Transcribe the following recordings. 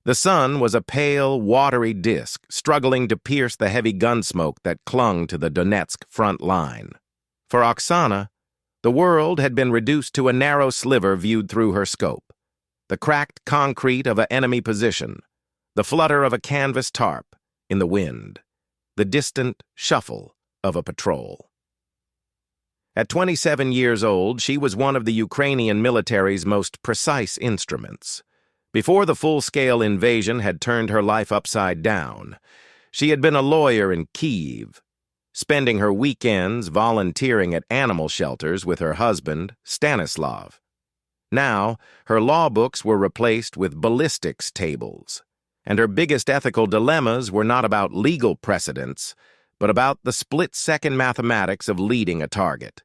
The sun was a pale, watery disk, struggling to pierce the heavy gun smoke that clung to the Donetsk front line. For Oksana, the world had been reduced to a narrow sliver viewed through her scope. The cracked concrete of an enemy position, the flutter of a canvas tarp in the wind, the distant shuffle of a patrol. At 27 years old, she was one of the Ukrainian military's most precise instruments. Before the full-scale invasion had turned her life upside down, she had been a lawyer in Kyiv, spending her weekends volunteering at animal shelters with her husband, Stanislav. Now, her law books were replaced with ballistics tables, and her biggest ethical dilemmas were not about legal precedents, but about the split-second mathematics of leading a target.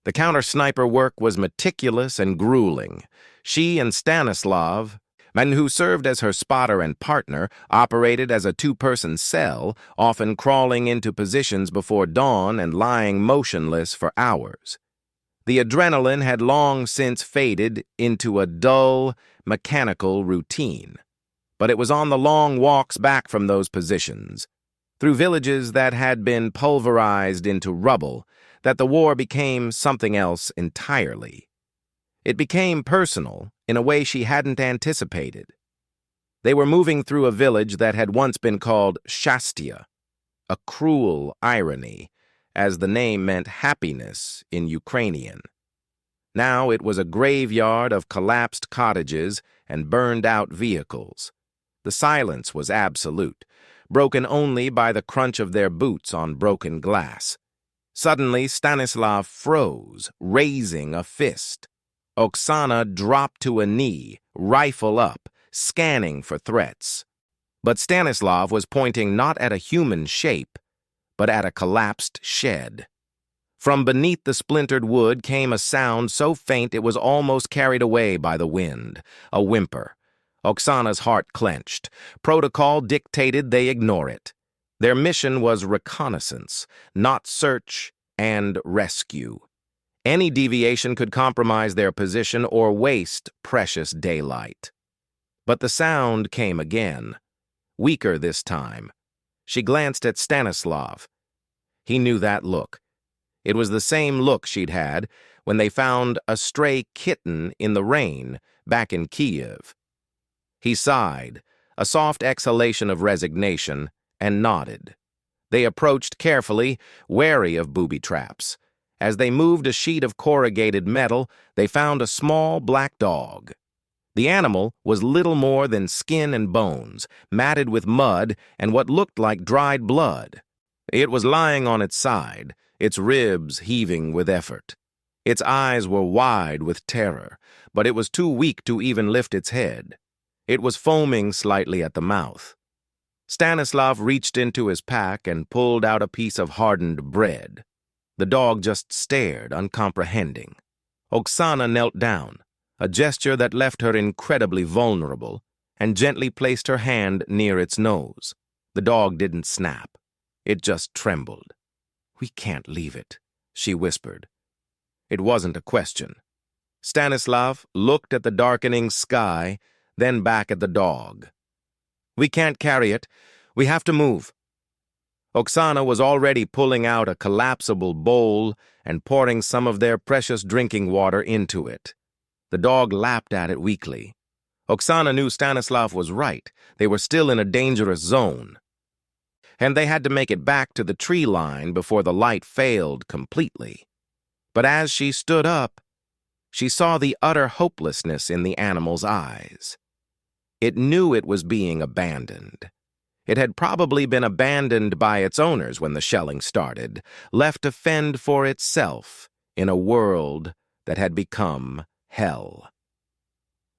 The counter-sniper work was meticulous and grueling. She and Stanislav, and who served as her spotter and partner, operated as a two-person cell, often crawling into positions before dawn and lying motionless for hours. The adrenaline had long since faded into a dull, mechanical routine. But it was on the long walks back from those positions, through villages that had been pulverized into rubble, that the war became something else entirely. It became personal in a way she hadn't anticipated. They were moving through a village that had once been called Shastia, a cruel irony, as the name meant happiness in Ukrainian. Now it was a graveyard of collapsed cottages and burned-out vehicles. The silence was absolute, broken only by the crunch of their boots on broken glass. Suddenly, Stanislav froze, raising a fist. Oksana dropped to a knee, rifle up, scanning for threats. But Stanislav was pointing not at a human shape, but at a collapsed shed. From beneath the splintered wood came a sound so faint it was almost carried away by the wind, a whimper. Oksana's heart clenched. Protocol dictated they ignore it. Their mission was reconnaissance, not search and rescue. Any deviation could compromise their position or waste precious daylight. But the sound came again, weaker this time. She glanced at Stanislav. He knew that look. It was the same look she'd had when they found a stray kitten in the rain back in Kyiv. He sighed, a soft exhalation of resignation, and nodded. They approached carefully, wary of booby traps. As they moved a sheet of corrugated metal, they found a small black dog. The animal was little more than skin and bones, matted with mud and what looked like dried blood. It was lying on its side, its ribs heaving with effort. Its eyes were wide with terror, but it was too weak to even lift its head. It was foaming slightly at the mouth. Stanislav reached into his pack and pulled out a piece of hardened bread. The dog just stared, uncomprehending. Oksana knelt down, a gesture that left her incredibly vulnerable, and gently placed her hand near its nose. The dog didn't snap. It just trembled. "We can't leave it," she whispered. It wasn't a question. Stanislav looked at the darkening sky, then back at the dog. "We can't carry it. We have to move." Oksana was already pulling out a collapsible bowl and pouring some of their precious drinking water into it. The dog lapped at it weakly. Oksana knew Stanislav was right. They were still in a dangerous zone. And they had to make it back to the tree line before the light failed completely. But as she stood up, she saw the utter hopelessness in the animal's eyes. It knew it was being abandoned. It had probably been abandoned by its owners when the shelling started, left to fend for itself in a world that had become hell.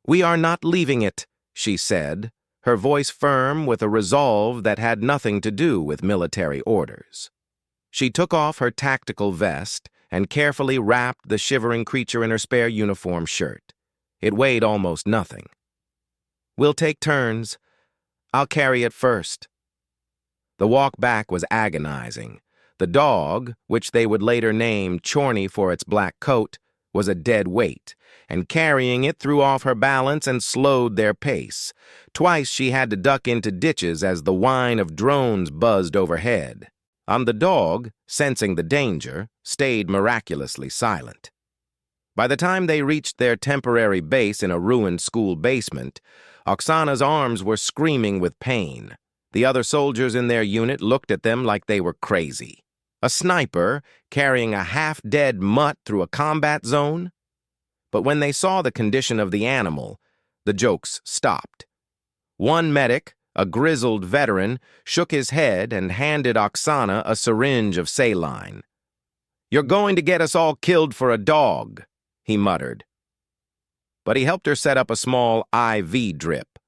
"We are not leaving it," she said, her voice firm with a resolve that had nothing to do with military orders. She took off her tactical vest and carefully wrapped the shivering creature in her spare uniform shirt. It weighed almost nothing. "We'll take turns. I'll carry it first." The walk back was agonizing. The dog, which they would later name Chorny for its black coat, was a dead weight. and carrying it threw off her balance and slowed their pace. Twice she had to duck into ditches as the whine of drones buzzed overhead. The dog, sensing the danger, stayed miraculously silent. By the time they reached their temporary base in a ruined school basement, Oksana's arms were screaming with pain. The other soldiers in their unit looked at them like they were crazy. A sniper carrying a half-dead mutt through a combat zone? But when they saw the condition of the animal, the jokes stopped. One medic, a grizzled veteran, shook his head and handed Oksana a syringe of saline. "You're going to get us all killed for a dog," he muttered. But he helped her set up a small IV drip.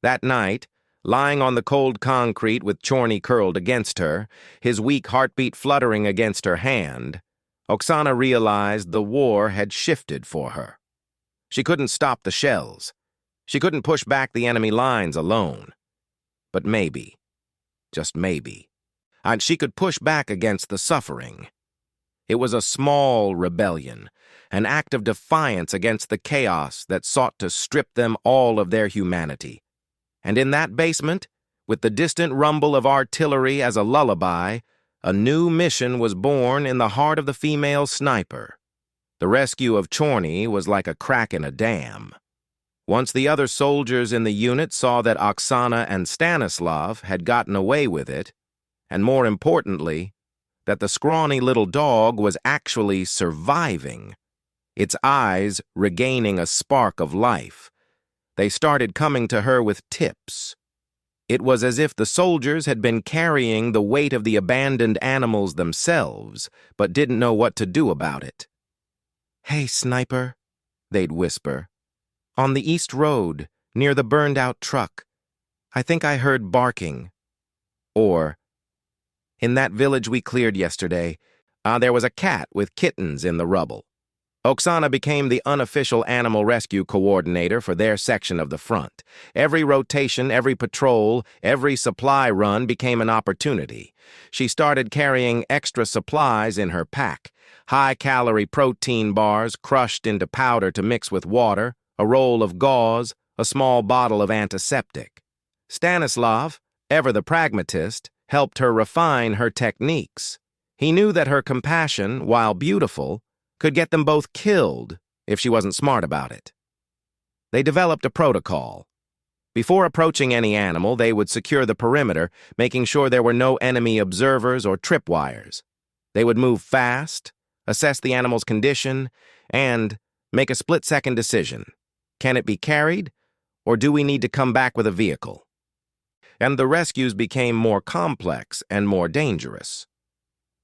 That night, lying on the cold concrete with Chorny curled against her, his weak heartbeat fluttering against her hand, Oksana realized the war had shifted for her. She couldn't stop the shells. She couldn't push back the enemy lines alone. But maybe, just maybe, and she could push back against the suffering. It was a small rebellion, an act of defiance against the chaos that sought to strip them all of their humanity. And in that basement, with the distant rumble of artillery as a lullaby, a new mission was born in the heart of the female sniper. The rescue of Chorny was like a crack in a dam. Once the other soldiers in the unit saw that Oksana and Stanislav had gotten away with it, and more importantly, that the scrawny little dog was actually surviving, its eyes regaining a spark of life, they started coming to her with tips. It was as if the soldiers had been carrying the weight of the abandoned animals themselves, but didn't know what to do about it. "Hey, sniper," they'd whisper. "On the East Road, near the burned-out truck. I think I heard barking." Or, "In that village we cleared yesterday, there was a cat with kittens in the rubble." Oksana became the unofficial animal rescue coordinator for their section of the front. Every rotation, every patrol, every supply run became an opportunity. She started carrying extra supplies in her pack: high-calorie protein bars crushed into powder to mix with water, a roll of gauze, a small bottle of antiseptic. Stanislav, ever the pragmatist, helped her refine her techniques. He knew that her compassion, while beautiful, could get them both killed if she wasn't smart about it. They developed a protocol. Before approaching any animal, they would secure the perimeter, making sure there were no enemy observers or tripwires. They would move fast, assess the animal's condition, and make a split-second decision. Can it be carried, or do we need to come back with a vehicle? And the rescues became more complex and more dangerous.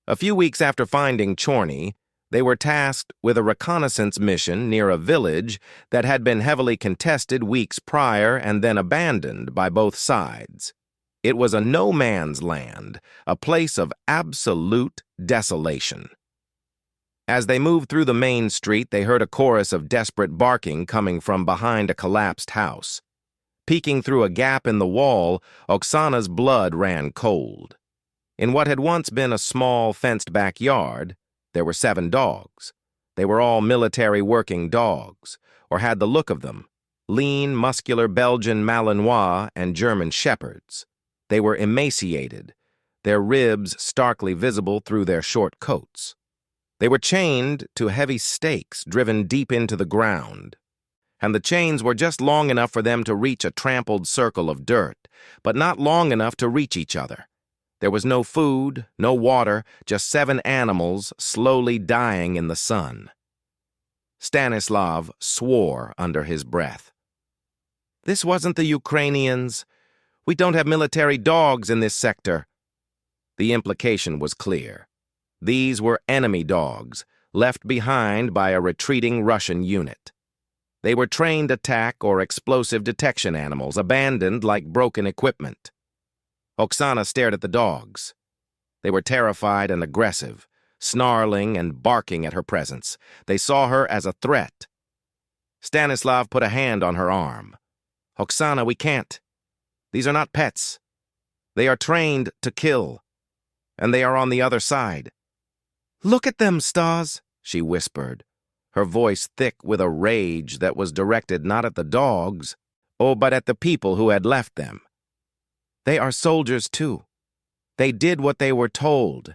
A few weeks after finding Chorny, they were tasked with a reconnaissance mission near a village that had been heavily contested weeks prior and then abandoned by both sides. It was a no-man's land, a place of absolute desolation. As they moved through the main street, they heard a chorus of desperate barking coming from behind a collapsed house. Peeking through a gap in the wall, Oksana's blood ran cold. In what had once been a small, fenced backyard, there were 7 dogs. They were all military working dogs, or had the look of them: lean, muscular Belgian Malinois and German Shepherds. They were emaciated, their ribs starkly visible through their short coats. They were chained to heavy stakes driven deep into the ground, and the chains were just long enough for them to reach a trampled circle of dirt, but not long enough to reach each other. There was no food, no water, just 7 animals slowly dying in the sun. Stanislav swore under his breath. "This wasn't the Ukrainians. We don't have military dogs in this sector." The implication was clear. These were enemy dogs, left behind by a retreating Russian unit. They were trained attack or explosive detection animals, abandoned like broken equipment. Oksana stared at the dogs. They were terrified and aggressive, snarling and barking at her presence. They saw her as a threat. Stanislav put a hand on her arm. "Oksana, we can't. These are not pets. They are trained to kill, and they are on the other side." "Look at them, Stas," she whispered. her voice thick with a rage that was directed not at the dogs, but at the people who had left them. They are soldiers too. They did what they were told,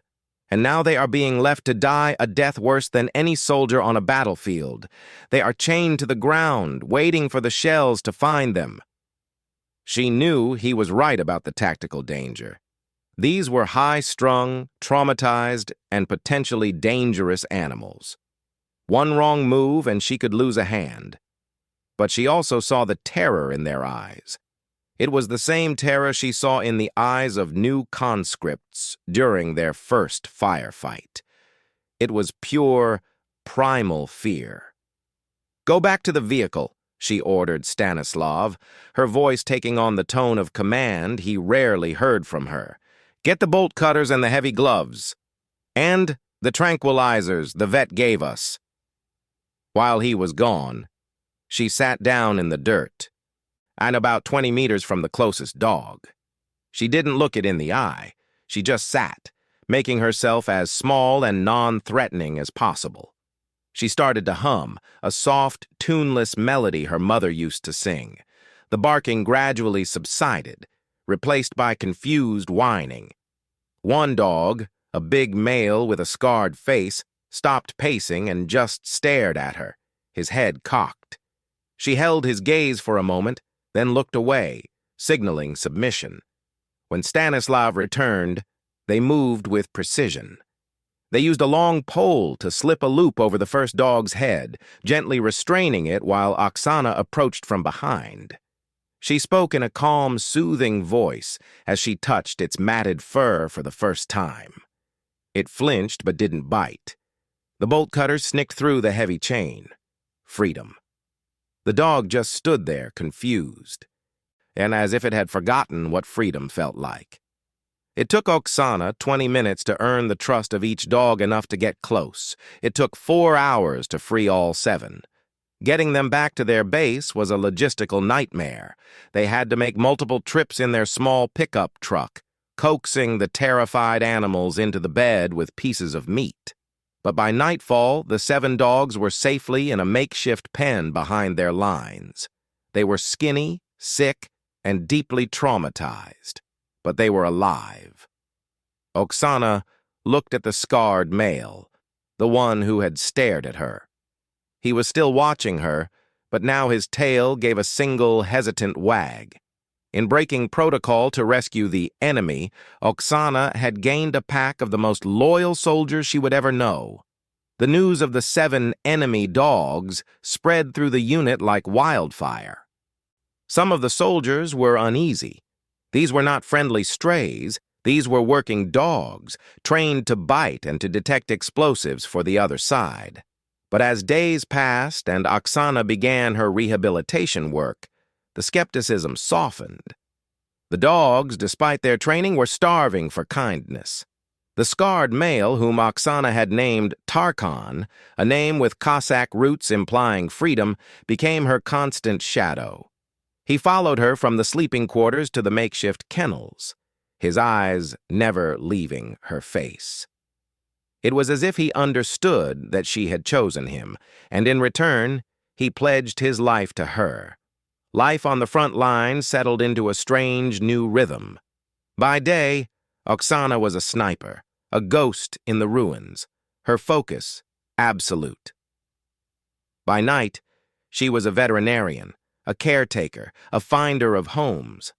and now they are being left to die a death worse than any soldier on a battlefield. They are chained to the ground, waiting for the shells to find them. She knew he was right about the tactical danger. These were high-strung, traumatized, and potentially dangerous animals. One wrong move and she could lose a hand. But she also saw the terror in their eyes. It was the same terror she saw in the eyes of new conscripts during their first firefight. It was pure, primal fear. "Go back to the vehicle," she ordered Stanislav, her voice taking on the tone of command he rarely heard from her. "Get the bolt cutters and the heavy gloves. And the tranquilizers the vet gave us." While he was gone, she sat down in the dirt, and about 20 meters from the closest dog. She didn't look it in the eye. She just sat, making herself as small and non-threatening as possible. She started to hum, a soft, tuneless melody her mother used to sing. The barking gradually subsided, replaced by confused whining. One dog, a big male with a scarred face, stopped pacing and just stared at her, his head cocked. She held his gaze for a moment, then looked away, signaling submission. When Stanislav returned, they moved with precision. They used a long pole to slip a loop over the first dog's head, gently restraining it while Oksana approached from behind. She spoke in a calm, soothing voice as she touched its matted fur for the first time. It flinched but didn't bite. The bolt cutters snicked through the heavy chain. Freedom. The dog just stood there, confused, and as if it had forgotten what freedom felt like. It took Oksana 20 minutes to earn the trust of each dog enough to get close. It took 4 hours to free all 7. Getting them back to their base was a logistical nightmare. They had to make multiple trips in their small pickup truck, coaxing the terrified animals into the bed with pieces of meat. But by nightfall, the 7 dogs were safely in a makeshift pen behind their lines. They were skinny, sick, and deeply traumatized, but they were alive. Oksana looked at the scarred male, the one who had stared at her. He was still watching her, but now his tail gave a single hesitant wag. In breaking protocol to rescue the enemy, Oksana had gained a pack of the most loyal soldiers she would ever know. The news of the 7 enemy dogs spread through the unit like wildfire. Some of the soldiers were uneasy. These were not friendly strays. These were working dogs, trained to bite and to detect explosives for the other side. But as days passed and Oksana began her rehabilitation work, the skepticism softened. The dogs, despite their training, were starving for kindness. The scarred male, whom Oksana had named Tarkan, a name with Cossack roots implying freedom, became her constant shadow. He followed her from the sleeping quarters to the makeshift kennels, his eyes never leaving her face. It was as if he understood that she had chosen him, and in return, he pledged his life to her. Life on the front line settled into a strange new rhythm. By day, Oksana was a sniper, a ghost in the ruins, her focus absolute. By night, she was a veterinarian, a caretaker, a finder of homes.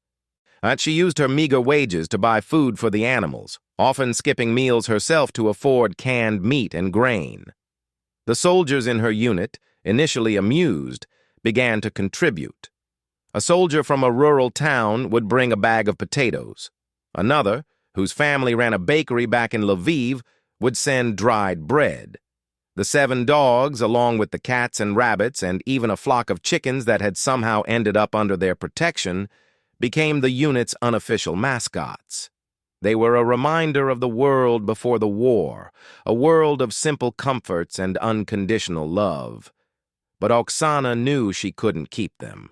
She used her meager wages to buy food for the animals, often skipping meals herself to afford canned meat and grain. The soldiers in her unit, initially amused, began to contribute. A soldier from a rural town would bring a bag of potatoes. Another, whose family ran a bakery back in Lviv, would send dried bread. The 7 dogs, along with the cats and rabbits and even a flock of chickens that had somehow ended up under their protection, became the unit's unofficial mascots. They were a reminder of the world before the war, a world of simple comforts and unconditional love. But Oksana knew she couldn't keep them.